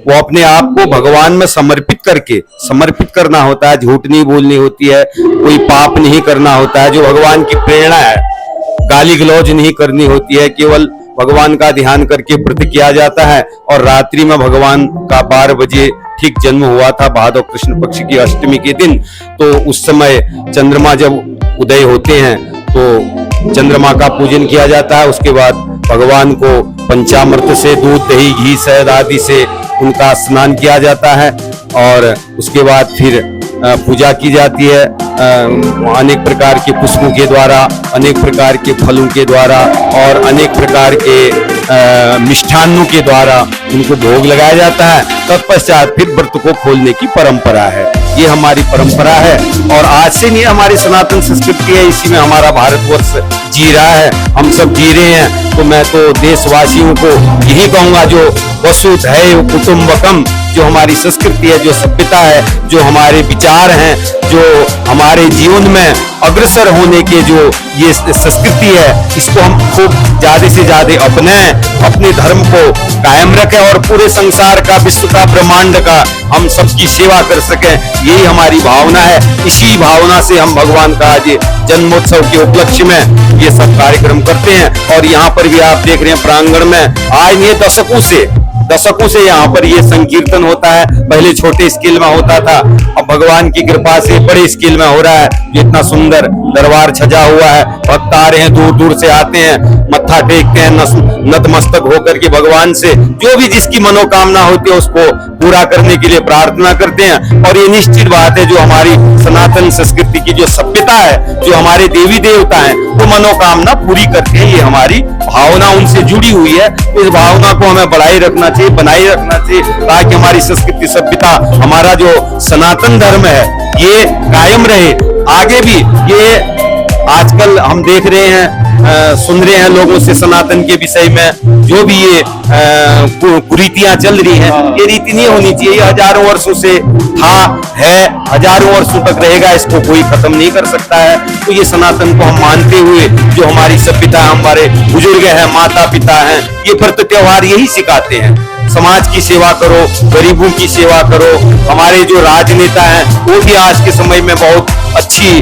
वो अपने आप को भगवान में समर्पित करना होता है, झूठ नहीं बोलनी होती है, कोई पाप नहीं करना होता है, जो भगवान की प्रेरणा है। गाली गलौज नहीं करनी होती है, केवल भगवान का ध्यान करके व्रत किया जाता है। और रात्रि में भगवान का 12 बजे ठीक जन्म हुआ था, भादव कृष्ण पक्ष की अष्टमी के दिन। तो उस समय चंद्रमा जब उदय होते हैं तो चंद्रमा का पूजन किया जाता है। उसके बाद भगवान को पंचामृत से, दूध दही घी शहद आदि से उनका स्नान किया जाता है। और उसके बाद फिर पूजा की जाती है अनेक प्रकार के पुष्पों के द्वारा, अनेक प्रकार के फलों के द्वारा और अनेक प्रकार के मिष्ठान्नों के द्वारा उनको भोग लगाया जाता है। तत्पश्चात फिर व्रत को खोलने की परंपरा है। ये हमारी परंपरा है और आज से नहीं, हमारी सनातन संस्कृति है, इसी में हमारा भारतवर्ष जी रहा है, हम सब जी रहे हैं। तो मैं तो देशवासियों को यही कहूंगा, जो वसुधैव कुटुंबकम, जो हमारी संस्कृति है, जो सभ्यता है, जो हमारे विचार हैं, जो हमारे जीवन में अग्रसर होने के जो ये संस्कृति है, इसको हम खूब ज्यादा से ज्यादा अपनाएं, अपने धर्म को कायम रखें और पूरे संसार का, विश्व का, ब्रह्मांड का हम सबकी सेवा कर सकें। यही हमारी भावना है। इसी भावना से हम भगवान का आज जन्मोत्सव के उपलक्ष्य में ये सब कार्यक्रम करते हैं। और यहाँ पर भी आप देख रहे हैं प्रांगण में आज ये दशकों से यहाँ पर ये संकीर्तन होता है। पहले छोटे स्केल में होता था, अब भगवान की कृपा से बड़े स्केल में हो रहा है। इतना सुंदर दरबार सजा हुआ है, भक्त आ रहे हैं, दूर दूर से आते हैं, मत्था टेकते हैं, नतमस्तक होकर के भगवान से जो भी जिसकी मनोकामना होती है उसको पूरा करने के लिए प्रार्थना करते हैं। और ये निश्चित बात है, जो हमारी सनातन संस्कृति की जो सभ्यता है, जो हमारे देवी देवता हैं, वो मनोकामना पूरी करते हैं। ये हमारी भावना उनसे जुड़ी हुई है। इस भावना को हमें बनाए रखना चाहिए, ताकि हमारी संस्कृति, सभ्यता, हमारा जो सनातन धर्म है ये कायम रहे आगे भी। ये आजकल हम देख रहे हैं, सुन रहे हैं लोगों से सनातन के विषय में जो भी ये कुरीतियां चल रही हैं, ये रीति नहीं होनी चाहिए। ये हजारों वर्षों से था, है, हजारों वर्षों तक रहेगा, इसको कोई खत्म नहीं कर सकता है। तो ये सनातन को हम मानते हुए, जो हमारी सभ्यता, हमारे बुजुर्ग हैं, माता पिता हैं, ये व्रत त्योहार यही सिखाते हैं। समाज की सेवा करो, गरीबों की सेवा करो। हमारे जो राजनेता हैं वो भी आज के समय में बहुत अच्छी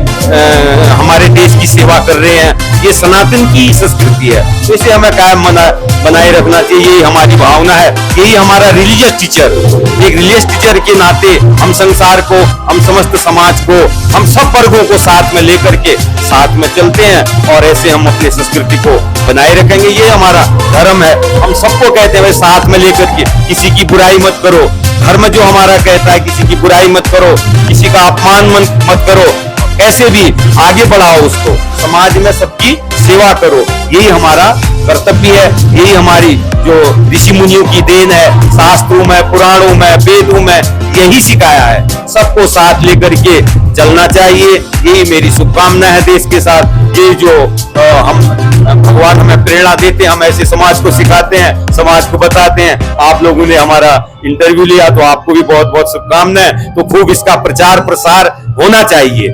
हमारे देश की सेवा कर रहे हैं। ये सनातन की संस्कृति है, तो इसे हमें कायम बनाए रखना चाहिए। यही हमारी भावना है, यही हमारा रिलीजियस टीचर, एक रिलीजियस टीचर के नाते हम संसार को, हम समस्त समाज को, हम सब वर्गों को साथ में लेकर के साथ में चलते हैं और ऐसे हम अपनी संस्कृति को बनाए रखेंगे। ये हमारा धर्म है। हम सबको कहते हैं साथ में लेकर के, किसी की बुराई मत करो। धर्म जो हमारा कहता है किसी की बुराई मत करो, किसी का अपमान मत करो, कैसे भी आगे बढ़ाओ उसको, समाज में सबकी सेवा करो। यही हमारा कर्तव्य है, यही हमारी जो ऋषि मुनियों की देन है। शास्त्रों में, पुराणों में, वेदों में यही सिखाया है। सबको साथ लेकर के चलना चाहिए। यही मेरी शुभकामना है देश के साथ। ये जो हम भगवान हमें प्रेरणा देते हैं, हम ऐसे समाज को सिखाते हैं, समाज को बताते हैं। आप लोगों ने हमारा इंटरव्यू लिया तो आपको भी बहुत बहुत शुभकामनाएं। तो खूब इसका प्रचार प्रसार होना चाहिए।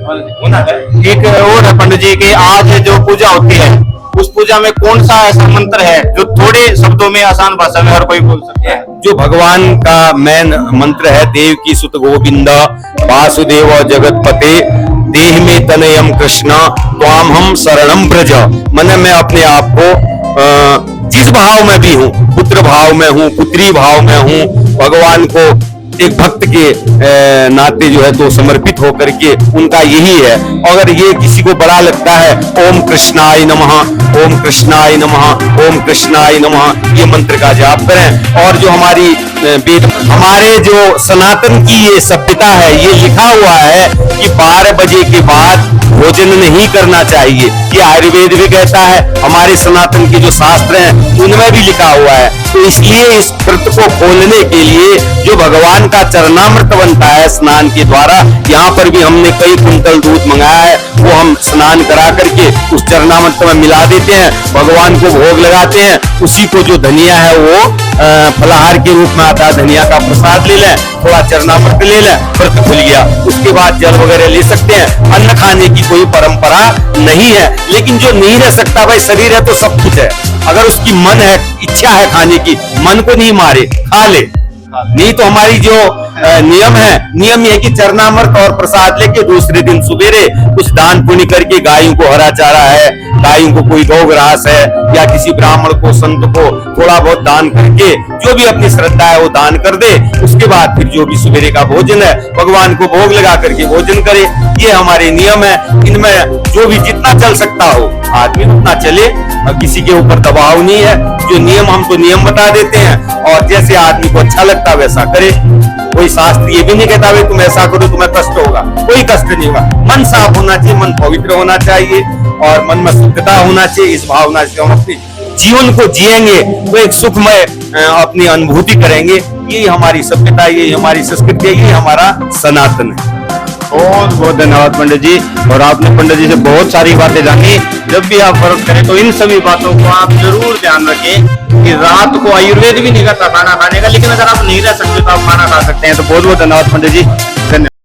एक और है पंडित जी की, आज जो पूजा होती है उस पूजा में कौन सा ऐसा मंत्र है जो थोड़े शब्दों में, आसान भाषा में हर कोई बोल सकता है? जो भगवान का मेन मंत्र है, देव की सुत गोविंद वासुदेव जगतपते देह में तनयम कृष्ण त्वाम हम शरणम ब्रज। मैं अपने आप को जिस भाव में भी हूँ, पुत्र भाव में हूँ, पुत्री भाव में हूँ, भगवान को एक भक्त के नाते जो है तो समर्पित होकर के उनका यही है। अगर ये किसी को बड़ा लगता है, ओम कृष्णाय नमः, ओम कृष्णाय नमः, ओम कृष्णाय नमः, ये मंत्र का जाप करें। और जो हमारी हमारे जो सनातन की ये सभ्यता है, ये लिखा हुआ है कि 12 बजे के बाद भोजन नहीं करना चाहिए। ये आयुर्वेद भी कहता है, हमारे सनातन के जो शास्त्र हैं उनमें भी लिखा हुआ है। तो इसलिए इस व्रत को खोलने के लिए जो भगवान का चरणामृत बनता है स्नान के द्वारा, यहाँ पर भी हमने कई कुंतल दूध मंगाया है, वो हम स्नान करा करके उस चरणामृत में मिला देते हैं, भगवान को भोग लगाते हैं। उसी को जो धनिया है वो फलाहार के रूप में आता है, धनिया का प्रसाद ले लें, थोड़ा चरणामृत ले लें, व्रत खुल गया। उसके बाद जल वगैरह ले सकते हैं। अन्न खाने की कोई परंपरा नहीं है, लेकिन जो नहीं रह सकता, भाई शरीर है तो सब कुछ है। अगर उसकी मन है, इच्छा है खाने की, मन को नहीं मारे, खा ले। नहीं तो हमारी जो नियम है, नियम ये है कि चरणामृत और प्रसाद लेके दूसरे दिन सवेरे कुछ दान पुण्य करके गायों को हरा चारा है, गायों को कोई गौ ग्रास है या किसी ब्राह्मण को संत को थोड़ा बहुत दान करके जो भी अपनी श्रद्धा है वो दान कर दे। उसके बाद फिर जो भी सवेरे का भोजन है भगवान को भोग लगा करके भोजन करे। ये हमारे नियम है। इनमें जो भी जितना चल सकता हो आदमी उतना चले और किसी के ऊपर दबाव नहीं है। जो नियम हम तो नियम बता देते हैं और जैसे आदमी को अच्छा लगता है वैसा करे। कोई शास्त्र ये भी नहीं कहता भाई तुम ऐसा करो तुम्हें कष्ट होगा, कोई कष्ट नहीं होगा। मन साफ होना चाहिए, मन पवित्र होना चाहिए और मन में शुद्धता होना चाहिए। इस भावना से हम अपने जीवन को जिएंगे तो एक सुखमय अपनी अनुभूति करेंगे। यही हमारी सभ्यता, यही हमारी संस्कृति, यही हमारा सनातन है। बहुत बहुत धन्यवाद पंडित जी। और आपने पंडित जी से बहुत सारी बातें जानी। जब भी आप व्रत करें तो इन सभी बातों को आप जरूर ध्यान रखें कि रात को आयुर्वेद भी नहीं कहता खाना खाने का, लेकिन अगर आप नहीं रह सकते तो आप खाना खा सकते हैं। तो बहुत बहुत धन्यवाद पंडित जी, धन्यवाद।